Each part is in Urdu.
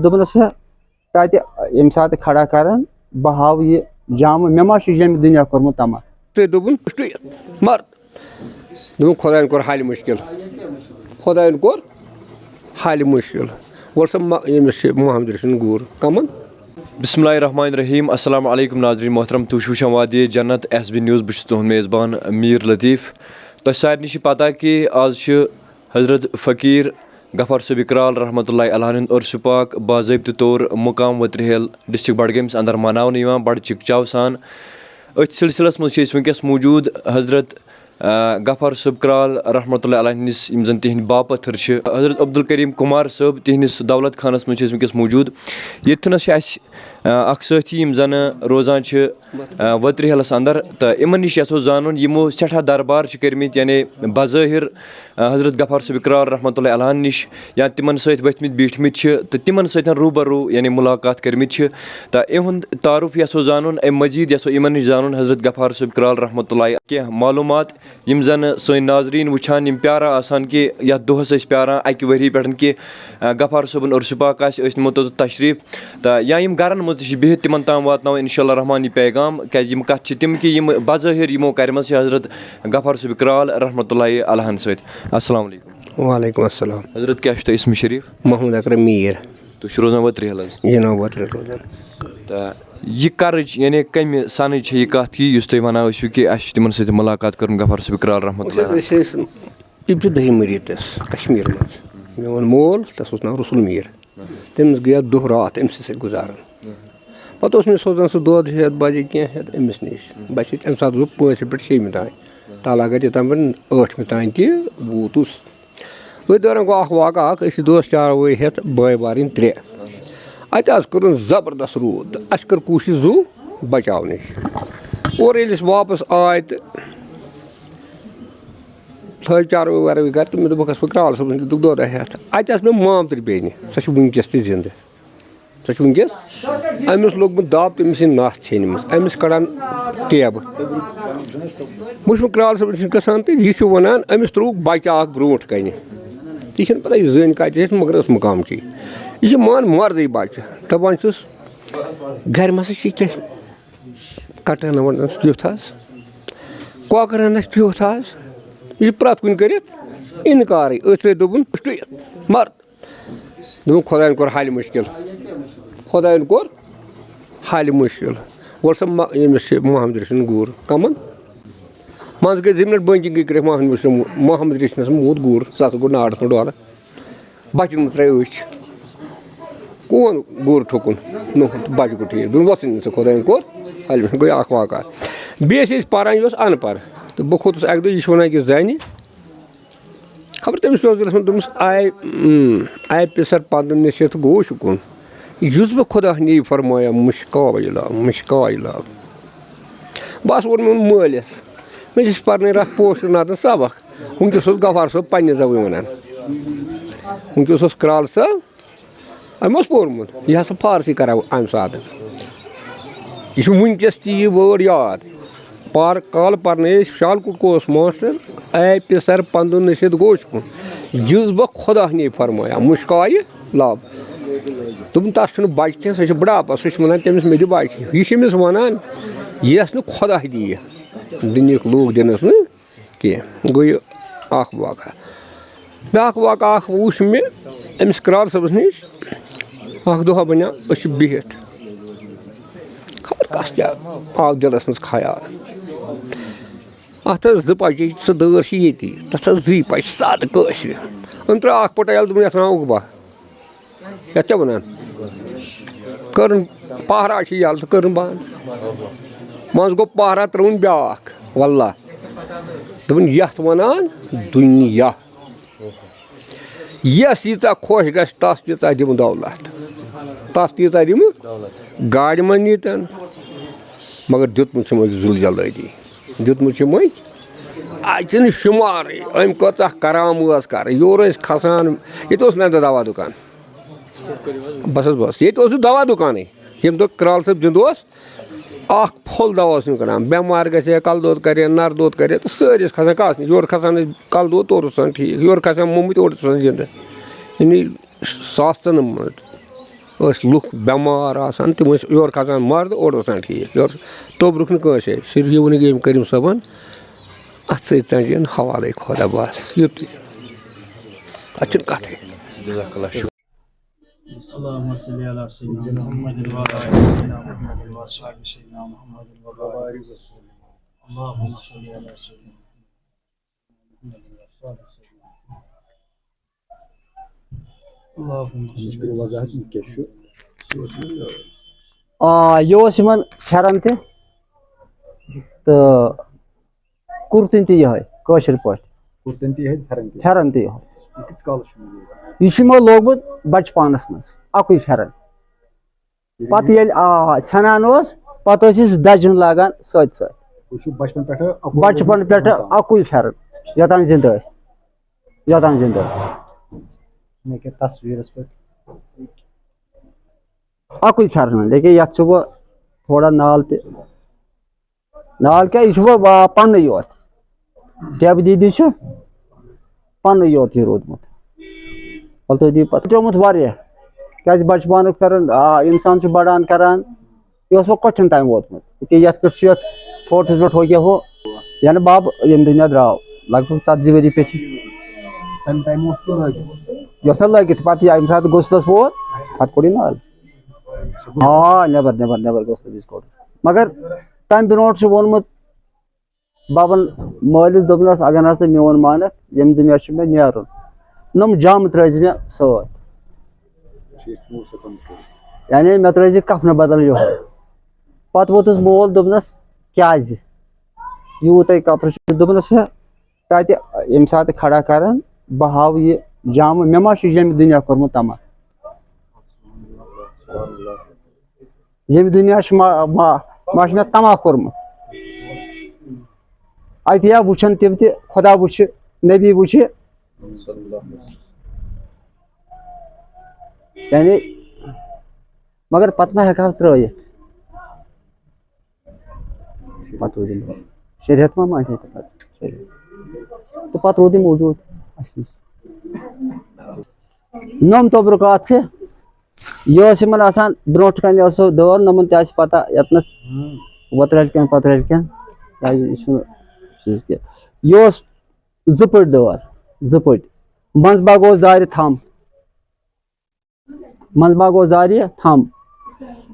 دوٚپنَس تَتہِ ییٚمہِ ساتہٕ کھڑا کَران بہٕ ہاوٕ یہِ جامہٕ مےٚ ما چھُ ییٚمہِ دُنیا کوٚرمُت تَمام. دوٚپُن مَر دوٚپُن خۄدایَن کوٚر حالہِ مُشکِل خۄدایَن کوٚر حالہِ مُشکِل گۄڈٕ سا ییٚمِس چھِ محمد رٔشیٖد گوٗر کَمَن. بسم اللہ الرحمن الرحیم. السلام علیکم ناظریٖن محترم. تُہۍ چھِو وٕچھان وادی جنت SB نیوز. بہٕ چھُس تُہُنٛد میزبان میٖر لطیٖف. تۄہہِ سارنٕے چھِ پتہ کہِ آز چھِ حضرت فقیٖر غفار صٲب اقرال رحمتہ اللہ علیہ ہُنٛد عرسہِ پاک باضٲبطہٕ طور مُقام ؤترِہل ڈِسٹرک بڈگٲمِس انٛدر مناونہٕ یِوان بڑٕ چِکہٕ سان. أتھۍ سلسلس منٛز چھِ أسۍ وٕنکیٚس موٗجوٗد حضرت غفار صٲب اقرال رحمتہ اللہ علیہ ہِنٛدِس یِم زن تِہنٛدۍ باپٲتھٕر چھِ حضرت عبدالکریٖم کُمار صٲب تِہنٛدِس دولت خانس منٛز چھِ أسۍ وٕنکیٚس موٗجوٗد. ییٚتھنس چھِ اَسہِ اکھ سٲتھی یِم زن روزان چھِ ؤترِہلس انٛدر تہٕ یِمن نِش یژھو زانُن یِمو سٮ۪ٹھاہ دربار چھِ کٔرمٕتۍ یعنی بظٲہِر حضرت غفار صٲب اقرال رحمتہ اللہ علیہ نِش یا تِمن سۭتۍ ؤتھمٕتۍ بیٖٹھمٕتۍ چھِ تہٕ تِمن سۭتۍ روٗبروٗ یعنی مُلاقات کٔرمٕتۍ چھِ تہٕ یِہُنٛد تعارُف یژھو زانُن. اَمہِ مٔزیٖد یژھو یِمن نِش زانُن حضرت غفار صٲب اقرال رحمتہ اللہ کینٛہہ معلوٗمات یِم زن سٲنۍ ناظریٖن وٕچھان یِم پیاران آسان کہِ یتھ دۄہس ٲسۍ پیاران اکہِ ؤری پٮ۪ٹھ کہِ غفار صٲبُن عرسہِ پاک آسہِ أسۍ نِمو توٚت تشریٖف تہٕ یا یِم گرن منٛز تہِ چھِ بِہِتھ تِمن تام واتناوو انشاء اللہ رحمان یہِ پیغام کیازِ یِم کتھٕ چھِ تِم کہِ یِم بظٲہِر یِمو کرِمژٕ چھِ حضرت غفار صٲب اقرال رحمتہ اللہ علیہن سۭتۍ. السلام علیکم. وعلیکم السلام. حضرت کیاہ چھُ تۄہہِ اسمہِ شریٖف؟ محمد اکرم میٖر. تُہۍ چھِو روزان ؤترِہل حظ؟ جِناب ؤترِہل روزان. تہٕ یہِ کرٕچ یعنی کمہِ سنٕچ چھےٚ یہِ کتھ کہِ یُس تُہۍ ونان ٲسِو کہِ اَسہِ چھُ تِمن سۭتۍ مُلاقات کرُن غفار صٲب اقرال رحمتہ اللہ. أسۍ ٲسۍ اِبتِدٲیی مٔریٖدس کشمیٖر منٛز. میون مول تَس اوس ناو رسول میٖر. تٔمِس گٔیے دۄہ راتھ أمسٕے سۭتۍ گُزاران. پتہٕ اوس مےٚ سوزان سُہ دۄد ہٮ۪تھ بجے کینٛہہ ہٮ۪تھ أمِس نِش بہٕ چھِ اَمہِ ساتہٕ اوسُس بہٕ 5مہِ پٮ۪ٹھ 6مہِ تانۍ تالا گرِ یوٚتام بہٕ 8مہِ تانۍ تہِ ووتُس. أتھۍ دوران گوٚو اکھ واقعہ اکھ أسۍ چھِ دوس چاروٲے ہٮ۪تھ بٲے بارٕنۍ 3. اَتہِ حظ کوٚرُن زبردست روٗد تہٕ اَسہِ کٔر کوٗشِش زُو بچاونٕچ. اورٕ ییٚلہِ أسۍ واپس آے تہٕ تھٲے چاروٲے وارٲے گرِ تہٕ مےٚ دوٚپ بہٕ گژھٕ کرال صٲبَس نِش دیُتُکھ دۄدا ہٮ۪تھ. اَتہِ ٲس مےٚ مامتٕر بیٚنہِ سۄ چھِ وٕنکیٚس تہِ زِندٕ سۄ چھِ وٕنکیٚس. أمِس لوٚگمُت دب تٔمِس چھِ نَتھ ژھیٚنمٕژ أمِس کڑان ٹیبہٕ. بہٕ چھُس کرال صٲبَس نِش گژھان تہٕ یہِ چھُ وَنان أمِس ترٛووُکھ بچہِ اکھ برونٛٹھ کَنہِ تہِ چھَنہٕ پَتہ یہِ زٔنۍ کَتہِ ٲسۍ مگر ٲس مُقامچی. یہِ چھِ مان مردٕے بچہِ دَپان چھُس گرِ مَسا چھِ کیٚنٛہہ کٹن وٹن کیُتھ حظ کۄکر اَنکھ کیُتھ حظ. یہِ چھُ پرٛٮ۪تھ کُنہِ کٔرِتھ اِنکارٕے. أتھۍ سۭتۍ دوٚپُن مر دوٚپُن خۄدایَن کوٚر حالہِ مُشکِل خۄدایَن کوٚر حالہِ مُشکِل گۄڈٕ سا ییٚمِس چھِ محمد رٔشیٖد گوٗر کَمن منٛزٕ گٔے 2 مِنٹ بٔنٛگی گٔے کٔرِکھ محمد رٔشیٖدَس موٗد گوٗر سُہ ہسا گوٚو نارَس منٛز ڈولہٕ بَچَن منٛز ترٛایہِ أچھ کون گوٗر ٹھُکُن بَچہِ گوٚو ٹھیٖک دوٚپُن وۄتھٕے نہٕ ژٕ خۄدایَن کوٚر حالہِ مُشکِل گوٚو اکھ واقعہ. بیٚیہِ ٲسۍ أسۍ پَران یہِ اوس اَن پَڑھ تہٕ بہٕ کھوٚتُس اَکہِ دۄہ یہِ چھُ وَنان کہِ زَنہِ خبر تٔمِس پیوٚو دِلَس منٛز دوٚپمَس آے پِسر پَنٛدٕ نِشِتھ گوٚو شُکُن یُس بہٕ خۄدا نی فرمایا مُشکاے لاو. بَس ووٚن میون مٲلِس مےٚ چھِ پَرنٲوِتھ اَتھ پوسٹر نَتہٕ سبق. وٕنکیٚس اوس غفار صٲب پنٛنہِ زبٲنۍ وَنان وٕنکیٚس اوس کرال صٲب أمۍ اوس پوٚرمُت یہِ ہسا فارسی کَران اَمہِ ساتہٕ. یہِ چھُ وٕنکیٚس تہِ یہِ وٲڑ یاد. کالہٕ پَرنٲوۍ أسۍ شالکُٹ کوس ماسٹر آے پِسر پَنٛدٕ نِشِتھ گوٚو شُکُن یُس بہٕ خۄدا نی فرمایا مُشکایہِ لاو. دوٚپُن تَتھ چھُنہٕ بَچہِ کینٛہہ سۄ چھِ بٕڑاپَس سُہ چھِ وَنان تٔمِس مےٚ دِ بَچہِ. یہِ چھِ أمِس وَنان یَس نہٕ خۄدا دِیہِ دُنہِکۍ لوٗکھ دِنَس نہٕ کینٛہہ. گوٚو یہِ اکھ واقعہ. بیٛاکھ واقعہ اکھ وٕچھ مےٚ أمِس کرال صٲبَس نِش اکھ دۄہ بَنیو أسۍ چھِ بِہِتھ خبر کَس کیٛاہ آو دِلَس منٛز خیال اَتھ ٲس 2 پَچہِ سُہ دٲر چھِ ییٚتی تَتھ ٲس 2 پَچہِ سادٕ کٲشرِ. أمۍ ترٛٲو اکھ پٔٹا یَلہٕ دوٚپُن یَتھ ناو اُقبا یَتھ کیٛاہ وَنان کٔرٕن پہرا چھِ یَلہٕ تہٕ کٔرٕن بنٛد. منٛزٕ گوٚو پہرا ترٛٲوٕن بیٛاکھ وَللہ دوٚپُن یَتھ وَنان دُنیا یَس ییٖژاہ خۄش گژھِ تَس تیٖژاہ دِمہٕ دولت تَس تیٖژاہ دِمہٕ گاڑِ منٛز نیٖتَن مگر دیُتمُت چھُم أکۍ ذُل جلٲلی دیُتمُت چھُم أکۍ اَتہِ چھِنہٕ شُمارٕے أمۍ کۭژاہ کرام ٲس کَرٕنۍ. یورٕ ٲسۍ کھسان ییٚتہِ اوس مےٚ دوا دُکان بَس حظ بَس ییٚتہِ اوس یہِ دوا دُکانٕے ییٚمہِ دۄہ کرال صٲب زِندٕ اوس اکھ پھوٚل دوا اوس یِم کَران بٮ۪مار گژھِ ہے کَلہٕ دود کَرِ ہے نَرِ دود کَرِ ہے تہٕ سٲری ٲسۍ کھسان کَس نِش یورٕ کھسان ٲسۍ کَلہٕ دود تورٕ اوس آسان ٹھیٖک یورٕ کھسان موٚمٕتۍ اورٕ اوس آسان زِندٕ یعنی 1000 منٛز ٲسۍ لُکھ بٮ۪مار آسان تِم ٲسۍ یورٕ کھسان مرد اورٕ اوس آسان ٹھیٖک یورٕ توٚبرُکھ نہٕ کٲنٛسے صرف یہِ ووٚنُکھ ییٚمۍ کٔرِم صٲبَن اَتھ سۭتۍ ژَنجہِ حوالَے خۄدا بَس یُتُے اَتھ چھِنہٕ کَتھٕے. اللهم صل على سيدنا محمد وعلى آل سيدنا محمد وأصحاب سيدنا محمد وبارك وسلم. اللهم صل على سيدنا محمد وأصحاب سيدنا اللهم یہ اوس یِمن پھٮ۪رن تہِ تہٕ کُرتن تہِ یِہوے کٲشِر پٲٹھۍ پھٮ۪رن تہِ یِہوے یہِ چھُ یِمو لوگمُت بچپانس منٛز اکُے پھٮ۪رن پتہٕ ییٚلہِ ژھٮ۪نان اوس پتہٕ ٲسۍ أسۍ دجُن لاگان سۭتۍ سۭتۍ بچپن پٮ۪ٹھٕ اکُے پھٮ۪رن یوٚتام زِندٕ ٲسۍ اکُے پھٮ۪رن لیکن یتھ چھُ وۄنۍ تھوڑا نال تہِ نال کیٛاہ یہِ چھُ وۄنۍ پننُے یوت ڈیبہٕ دیٖدی چھُ پننُے یوت یہِ روٗدمُت وَلہٕ تُہۍ دِیِو پتہٕ پھٹیومُت واریاہ کیٛازِ بچپنُک پھٮ۪رن انسان چھُ بڑان کران یہِ اوس وۄنۍ کوٚٹھٮ۪ن تام ووتمُت ییٚکیٛاہ یتھ پٮ۪ٹھ چھُ یتھ فوٹوَس پٮ۪ٹھ ہُہ کیٛاہ ہُہ ینہٕ بب ییٚمہِ دُنیا درٛاو لگ بگ 40 ؤری پیٚٹھی یہِ اوس نہ لٲگِتھ پتہٕ ییٚمہِ ساتہٕ غُسلَس ووت پتہٕ کوٚڑ یہِ نالہِ نٮ۪بر غُسلہٕ وِزِ کوٚڑ مگر تمہِ برونٛٹھ چھُ ووٚنمُت ببن مٲلِس دوٚپنس اگر نسا میون مانکھ ییٚمہِ دُنیا چھُ مےٚ نیرُن نۄم جامہٕ ترٲزِ مےٚ سۭتۍ یعنی مےٚ ترٲزِ کفنہٕ بدل یِہوے پتہٕ ووتُس مول دوٚپنس کیٛازِ یوٗتاہ کپرٕ چھُ دوٚپنس ہے تتہِ ییٚمہِ ساتہٕ کھڑا کران بہٕ ہاوٕ یہِ جامہٕ مےٚ ما چھُ ییٚمہِ دُنیا کوٚرمُت تمام ییٚمہِ دُنیا چھُ ما چھُ مےٚ تماہ کوٚرمُت اتہِ یا وٕچھن تِم تہِ خۄدا وٕچھِ نبی وٕچھِ یعنی مگر پتہٕ ما ہٮ۪کہٕ ہاو ترٲیِتھ پتہٕ روٗد یہِ شریعت ما مانہِ ہے پتہٕ تہٕ پتہٕ روٗد یہِ موٗجوٗد اسہِ نِش نۄم توٚبرُکات چھِ یہِ اوس یِمن آسان برونٛٹھ کنہِ اوسو دٲر نۄمن تہِ آسہِ پتہ یتنس وۄتہٕ رلہِ کٮ۪ن پتہٕ رلہِ کٮ۪ن کیٛازِ یہِ چھُنہٕ چیٖز کینٛہہ یہِ اوس 2 پٔٹۍ دٲر 2 پٔٹۍ منٛزٕ باگ اوس دارِ تھم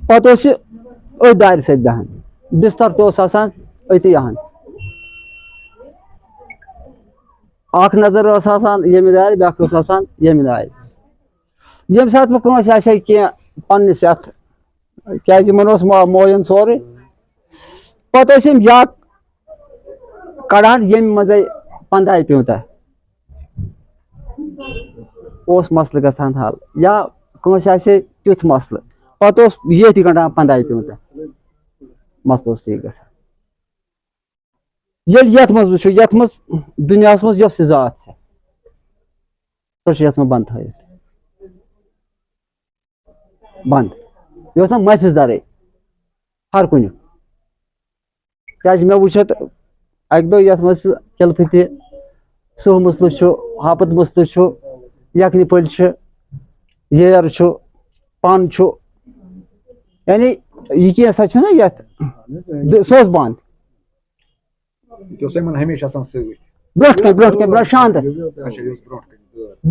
پتہٕ اوس یہِ أتھۍ دارِ سۭتۍ بیٚہان بستر تہِ اوس آسان أتی اہن اکھ نظر ٲس آسان ییٚمہِ دارِ بیٛاکھ ٲس آسان ییٚمہِ دارِ ییٚمہِ ساتہٕ وۄنۍ کٲنٛسہِ آسہِ ہا کینٛہہ پننِس یتھ کیٛازِ یِمن اوس موین سورُے پتہٕ ٲسۍ یِم یا کڑان ییٚمہِ منٛزے 15 پیوٗنٛتاہ اوس مسلہٕ گژھان حل یا کٲنٛسہِ آسہِ ہے تیُتھ مسلہٕ پتہٕ اوس ییٚتھۍ گنٛڈان 15 پیوٗنٛتاہ مسلہٕ اوس ٹھیٖک گژھان ییٚلہِ یتھ منٛز وٕچھو یتھ منٛز دُنیاہس منٛز یۄس تہِ ذات چھِ سۄ چھِ یتھ منٛز بنٛد تھٲیِتھ بنٛد یہِ اوس نہ محفِظ درٕے ہر کُنیُک کیٛازِ مےٚ وٕچھ اتھ اکہِ دۄہ یتھ منٛز چھُ کِلفہٕ تہِ سٕہہ مٕسلہٕ چھُ ہاپت مٕسلہٕ چھُ یکھنہِ پھٔلۍ چھِ ییر چھُ پن چھُ یعنی یہِ کینٛژھا چھُنہ یتھ سُہ اوس بنٛد برونٛٹھ کَنہِ شاندس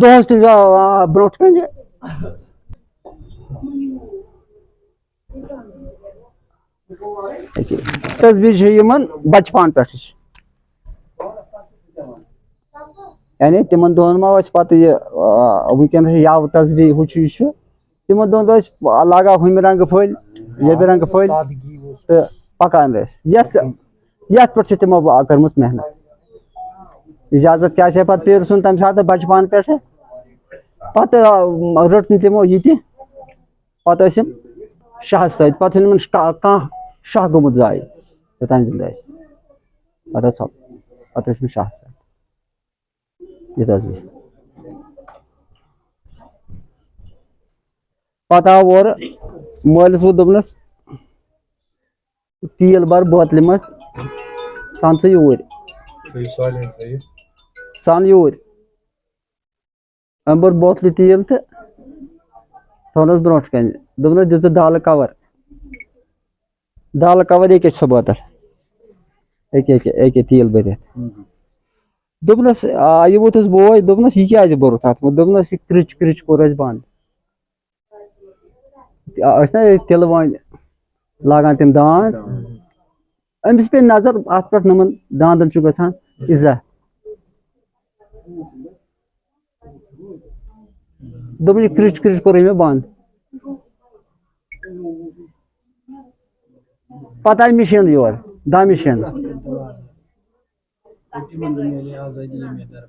دۄہس تہِ برونٛٹھ کَنہِ تصبیٖر چھِ یِمن بچپن پٮ۪ٹھٕچ یعنی تِمن دۄہن ما ٲسۍ پتہٕ یہِ وٕنکیٚنس چھِ یاوٕ تصبیٖر ہُہ چھُ یہِ چھُ تِمن دۄہن ٲسۍ لاگان ہُمہِ رنٛگہٕ پھٔلۍ ییٚمہِ رنٛگہٕ پھٔلۍ تہٕ پکان ٲسۍ یتھ پٮ۪ٹھ چھِ تِمو کٔرمٕژ محنت اِجازت کیٛاہ آسہِ ہا پتہٕ پیٖرٕ سُنٛد تمہِ ساتہٕ بچپن پٮ۪ٹھٕ پتہٕ رٔٹ نہٕ تِمو یہِ تہِ پتہٕ ٲسۍ یِم شاہس سۭتۍ پتہٕ چھُنہٕ یِمن کانٛہہ شاہ گوٚمُت زایہِ یوٚتام زِندٕ ٲسۍ پتہٕ ٲسۍ یِم شاہس سۭتۍ یہِ تصبیٖر پتہٕ آو اورٕ مٲلِس ووٚن دوٚپنس تیٖل بر بوتلہِ منٛز سن ژٕ یوٗرۍ سن یوٗرۍ أمۍ بٔر بوتلہِ تیٖل تہٕ تھوونس برونٛٹھ کنہِ دوٚپنَس دِژٕ دالہٕ کَور ییٚکیٛاہ چھِ سۄ بوتل ییٚکیٛاہ تیٖل بٔرِتھ دوٚپنَس یہِ ووٚتھُس بوے دوٚپنَس یہِ کیٛازِ بوٚرُتھ اَتھ منٛز دوٚپنَس یہِ کرٛچ کوٚر اَسہِ بنٛد ٲسۍ نا یہِ تِلہٕ وٲنۍ لاگان تِم داند أمِس پیٚیہِ نظر اَتھ پٮ۪ٹھ نۄمَن داندَن چھُ گژھان اِزا دوٚپُن یہِ کرٛچ کوٚر أمۍ مےٚ بنٛد پَتہٕ آیہِ مِشیٖن یورٕ دَہ مِشیٖن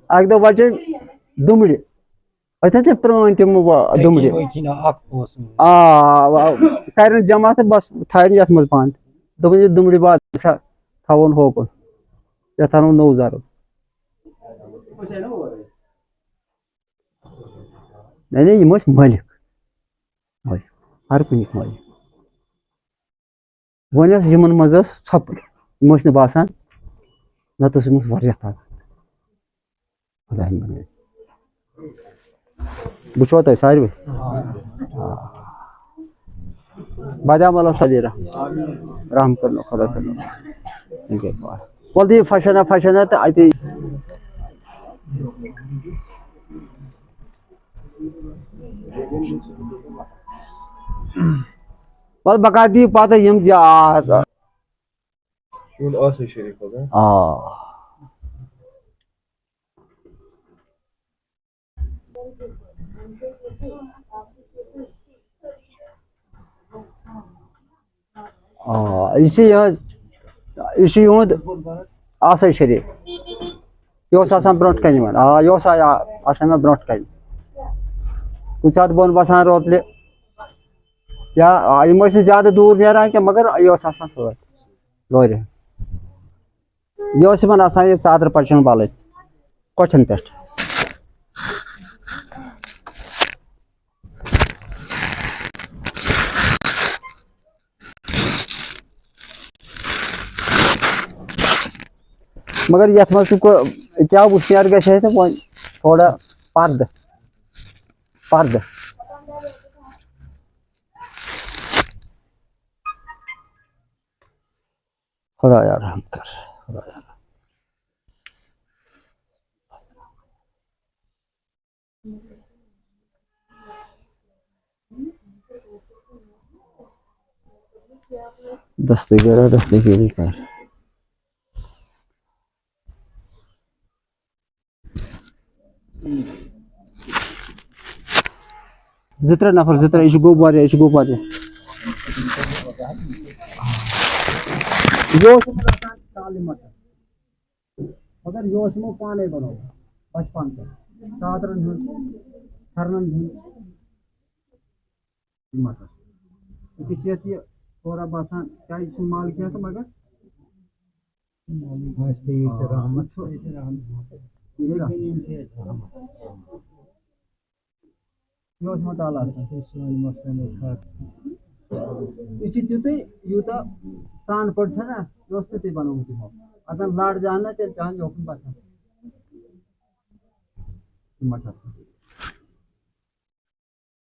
اَکہِ دۄہ وَچہِ دُمبرِ أسۍ نا تِم پرٛٲنۍ تِم دُمبرِ کَرٮ۪ن جمع تہٕ بَس تھاوٮ۪ن یَتھ منٛز بنٛد دوٚپُن یہِ دُمبرِ باد تھاوون ہوکُن یَتھ اَنو نوٚو زَرُب یعنی یِم ٲسۍ مٲلِک ہر کُنِکۍ مٲلِک وۄنۍ ٲس یِمن منٛز ٲس ژھۄپہٕ یِم ٲسۍ نہٕ باسان نتہٕ ٲس أمِس واریاہ طاقت خۄداین بنٲوِتھ وٕچھوا تۄہہِ ساروے بادام والا صلی رحم کرنو خدا کرنو وۄلہٕ دِیِو فَشَنا تہٕ اَتی وَلہٕ بقا دِیِو پَتہٕ یِم زیادٕ یہِ چھِ یِہُنٛد آسٲیِش شریٖف یہِ اوس آسان برونٛٹھ کَنہِ یِوان یہِ اوس آسان مےٚ برونٛٹھ کَنہِ کُنہِ ساتہٕ بہٕ باسان روتلہِ یا یِم ٲسۍ نہٕ زیادٕ دوٗر نیران کینٛہہ مگر یہِ اوس آسان سۭتۍ لورِ یہِ اوس یِمن آسان یہِ ژادرٕ پَچَن وَلٕنۍ کۄٹھٮ۪ن پٮ۪ٹھ مگر یَتھ منٛز تہِ کیٛاہ وُشنیر گژھِ ہے تہٕ وۄنۍ تھوڑا پردٕ خۄدایا رحم کر دستگیری کر زٕ ترٛےٚ نفر یہِ چھُ گوٚب واریاہ یہِ اوس آسان کالہِ مَٹر مگر یہِ اوس یِمو پانے بنومُت بچپن پٮ۪ٹھ ژادرَن ہُنٛد پھٮ۪رنن ہُنٛد مَٹر أکِس چھِ اَسہِ یہِ تھوڑا باسان چاہے یہِ چھُنہٕ مال کینٛہہ تہٕ مگر یہِ اوس مطالعہ یہِ چھُ تیُتُے یوٗتاہ سرٛان پٲٹھۍ چھےٚ نا یہِ اوس تیُتُے بنومُت یِمو اگر لڑ زانہٕ نا تیٚلہِ پٮ۪وان یوکُن باسان مَٹر